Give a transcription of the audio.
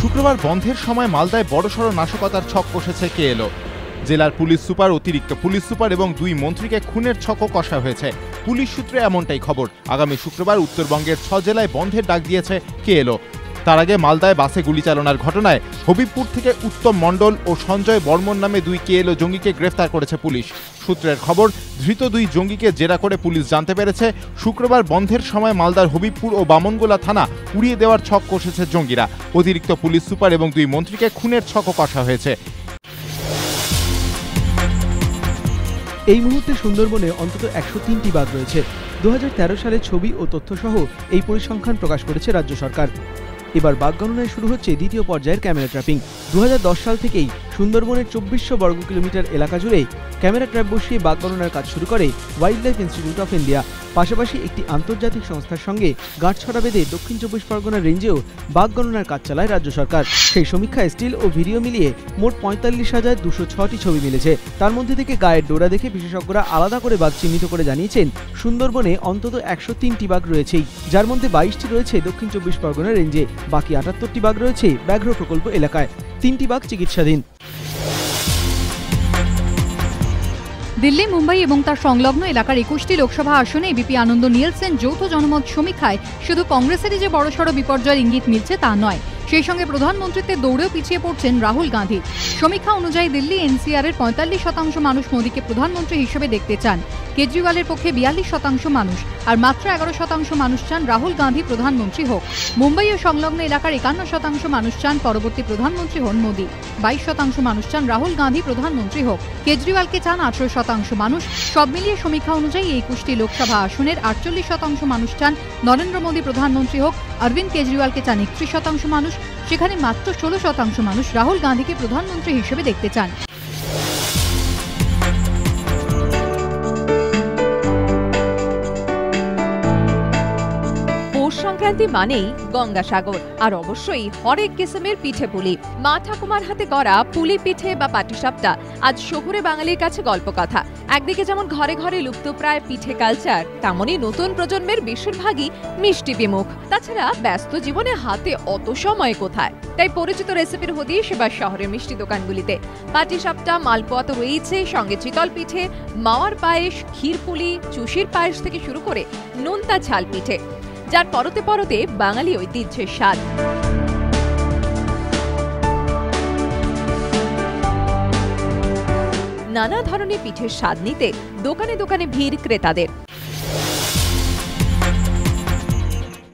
শুক্রবার বন্ধের সময় মালদায় বড়সড় নাশকতার ছক কষেছে কেএলও। জেলার পুলিশ সুপার, অতিরিক্ত পুলিশ সুপার এবং 2 মন্ত্রীকে খুনের ছকও কষা হয়েছে। পুলিশ সূত্রে এমনটাই খবর। আগামী শুক্রবার উত্তরবঙ্গের 6 জেলায় বন্ধের ডাক দিয়েছে কেএলও। তার আগে মালদায় বাসে গুলি চালানোর ঘটনায় হবিবপুর থেকে উত্তম মণ্ডল ও সঞ্জয় বর্মন নামে 2 কেএলও জঙ্গিকে গ্রেফতার করেছে পুলিশ। সূত্রের খবর, ধৃত 2 জঙ্গিকে জেরা করে পুলিশ জানতে পেরেছে শুক্রবার বন্ধের সময় মালদার হবিবপুর ও বামনগোলা থানা উড়িয়ে দেওয়ার ছক কষেছে জঙ্গিরা। অতিরিক্ত পুলিশ সুপার এবং 2 মন্ত্রীকে খুনের ছকও কষা হয়েছে। এই মুহূর্তে সুন্দরবনে অন্তত 103টি বাঘ রয়েছে। 2013 সালে ছবি ও তথ্যসহ এই পরিসংখ্যান প্রকাশ করেছে রাজ্য সরকার। এবার বাঘ গণনায় শুরু হচ্ছে দ্বিতীয় পর্যায়ের ক্যামেরা ট্র্যাপিং। 2010 সাল থেকেই সুন্দরবনের 2400 বর্গ কিলোমিটার এলাকা জুড়ে ক্যামেরা ট্র্যাপ বসিয়ে বাঘ গণনার কাজ শুরু করে wild life institute of India. পাশাপাশি একটি আন্তর্জাতিক সংস্থার সঙ্গে গাঁটছড়া বেঁধে দক্ষিণ 24 পরগনা রেঞ্জেও বাঘ গণনার কাজ চালায় রাজ্য সরকার। সেই সমীক্ষায় স্টিল ও ভিডিও মিলিয়ে মোট 45,206টি ছবি মিলেছে। তার মধ্যে থেকে গায়ের ডোরা দেখে বিশেষজ্ঞরা আলাদা করে বাঘ চিহ্নিত করে জানিয়েছেন সুন্দরবনে অন্তত 103টি বাঘ রয়েছেই, যার মধ্যে 22টি রয়েছে দক্ষিণ 24 পরগনা রেঞ্জে। বাকি 78টি বাঘ রয়েছে ব্যাঘ্র প্রকল্প এলাকায়। 3টি বাঘ চিকিৎসাধীন। দিল্লি, মুম্বাই এবং তার সংলগ্ন এলাকার 21টি লোকসভা আসনে এবিপি আনন্দ নিয়েলসেন যৌথ জনমত সমীক্ষায় শুধু কংগ্রেসেরই যে বড়সড় বিপর্যয়ের ইঙ্গিত মিলছে তা নয়, সেই সঙ্গে প্রধানমন্ত্রীত্বের দৌড়েও পিছিয়ে পড়ছেন রাহুল গান্ধী। সমীক্ষা অনুযায়ী দিল্লি এনসিআর এর 45% মানুষ মোদীকে প্রধানমন্ত্রী হিসেবে দেখতে চান। কেজরিওয়ালের পক্ষে 42% মানুষ, আর মাত্র 11% মানুষ চান রাহুল গান্ধী প্রধানমন্ত্রী হোক। মুম্বাই ও সংলগ্ন এলাকার 51% মানুষ চান পরবর্তী প্রধানমন্ত্রী হন মোদী। 22% মানুষ চান রাহুল গান্ধী প্রধানমন্ত্রী হোক। কেজরিওয়ালকে চান 18% মানুষ। সব মিলিয়ে সমীক্ষা অনুযায়ী 21টি লোকসভা আসনের 48% মানুষ চান নরেন্দ্র মোদী প্রধানমন্ত্রী হোক। অরবিন্দ কেজরিওয়ালকে চান 31% মানুষ। সেখানে মাত্র 16% মানুষ রাহুল গান্ধীকে প্রধানমন্ত্রী হিসেবে দেখতে চান। সংক্রান্তি মানেই গঙ্গাসাগর, আর অবশ্যই হরেক কিসমের পিঠে পুলি। মা ঠাকুমার হাতে গড়া পুলি পিঠে বা পাটিসাপটা আজ শহুরে বাঙালির কাছে গল্পকথা। একদিকে যেমন ঘরে ঘরে লুপ্তপ্রায় পিঠে কালচার, তেমনই নতুন প্রজন্মের বেশিরভাগই মিষ্টি বিমুখ। তাছাড়া ব্যস্ত জীবনে হাতে অত সময় কোথায়? তাই পরিচিত রেসিপির হদিশ এবার শহরের মিষ্টি দোকানগুলিতে। পাটিসাপটা, মালপোয়া তো রয়েছে, সঙ্গে চিতল পিঠে, মাওয়ার পায়েস, ক্ষীরপুলি, চুষির পায়েস থেকে শুরু করে নোনতা ঝাল পিঠে, যার পরতে পরতে বাঙালি ঐতিহ্যের স্বাদ। নানা ধরনের পিঠের স্বাদ নিতে দোকানে দোকানে ভিড় ক্রেতাদের।